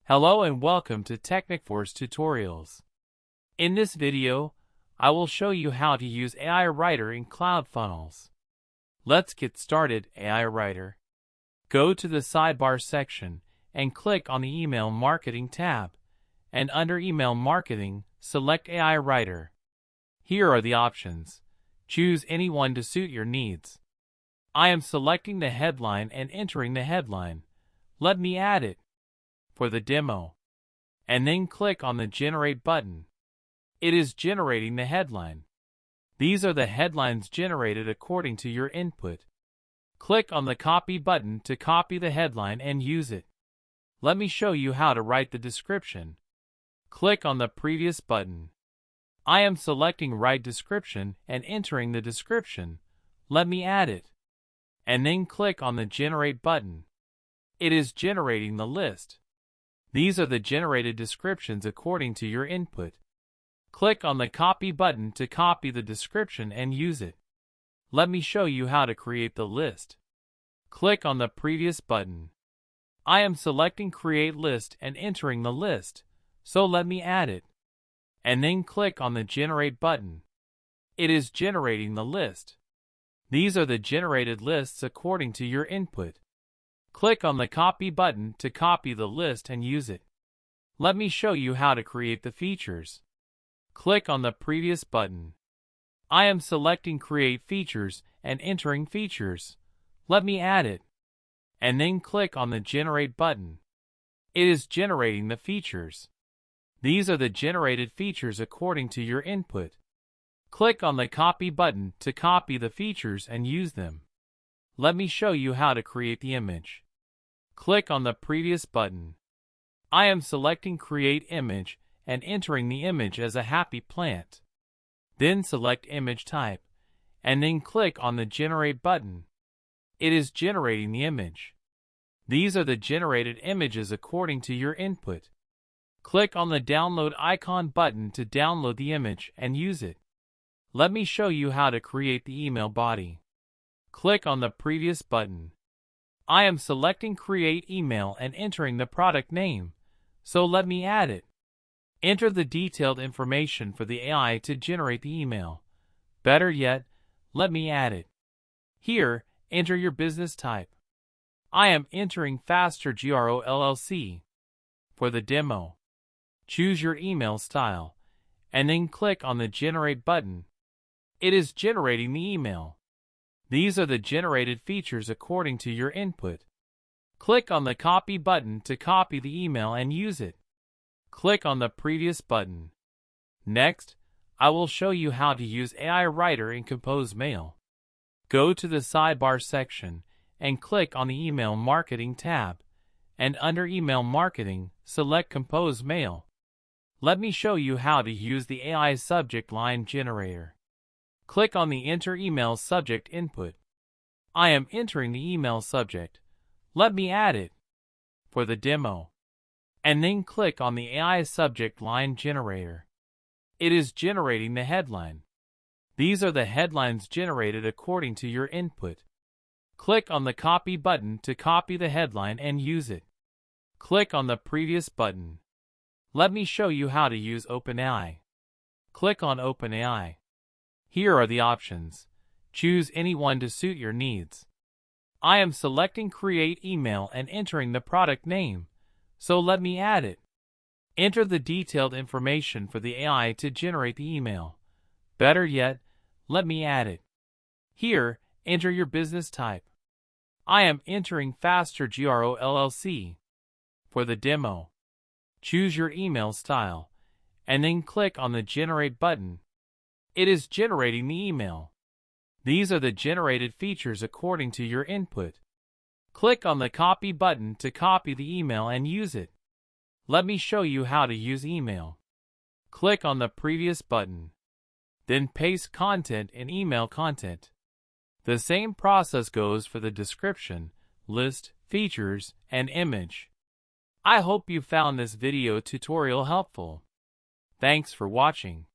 Hello and welcome to Technicforce Tutorials. In this video, I will show you how to use AI Writer in CloudFunnels. Let's get started. AI Writer. Go to the sidebar section and click on the Email Marketing tab, and under Email Marketing, select AI Writer. Here are the options. Choose any one to suit your needs. I am selecting the headline and entering the headline. Let me add it for the demo, and then click on the Generate button. It is generating the headline. These are the headlines generated according to your input. Click on the Copy button to copy the headline and use it. Let me show you how to write the description. Click on the Previous button. I am selecting Write Description and entering the description. Let me add it, and then click on the Generate button. It is generating the list. These are the generated descriptions according to your input. Click on the Copy button to copy the description and use it. Let me show you how to create the list. Click on the Previous button. I am selecting Create List and entering the list, so let me add it, and then click on the Generate button. It is generating the list. These are the generated lists according to your input. Click on the Copy button to copy the list and use it. Let me show you how to create the features. Click on the Previous button. I am selecting Create Features and entering features. Let me add it, and then click on the Generate button. It is generating the features. These are the generated features according to your input. Click on the Copy button to copy the features and use them. Let me show you how to create the image. Click on the Previous button. I am selecting Create Image and entering the image as a happy plant. Then select Image Type, and then click on the Generate button. It is generating the image. These are the generated images according to your input. Click on the Download icon button to download the image and use it. Let me show you how to create the email body. Click on the Previous button. I am selecting Create Email and entering the product name, so let me add it. Enter the detailed information for the AI to generate the email. Better yet, let me add it. Here, enter your business type. I am entering Faster GRO LLC. For the demo, choose your email style, and then click on the Generate button. It is generating the email. These are the generated features according to your input. Click on the Copy button to copy the email and use it. Click on the Previous button. Next, I will show you how to use AI Writer in Compose Mail. Go to the sidebar section and click on the Email Marketing tab, and under Email Marketing, select Compose Mail. Let me show you how to use the AI Subject Line Generator. Click on the Enter Email Subject input. I am entering the email subject. Let me add it for the demo, and then click on the AI Subject Line Generator. It is generating the headline. These are the headlines generated according to your input. Click on the Copy button to copy the headline and use it. Click on the Previous button. Let me show you how to use OpenAI. Click on OpenAI. Here are the options. Choose any one to suit your needs. I am selecting Create Email and entering the product name, so let me add it. Enter the detailed information for the AI to generate the email. Better yet, let me add it. Here, enter your business type. I am entering Faster GRO LLC. For the demo, choose your email style, and then click on the Generate button. It is generating the email. These are the generated features according to your input. Click on the Copy button to copy the email and use it. Let me show you how to use email. Click on the Previous button. Then paste content in email content. The same process goes for the description, list, features, and image. I hope you found this video tutorial helpful. Thanks for watching.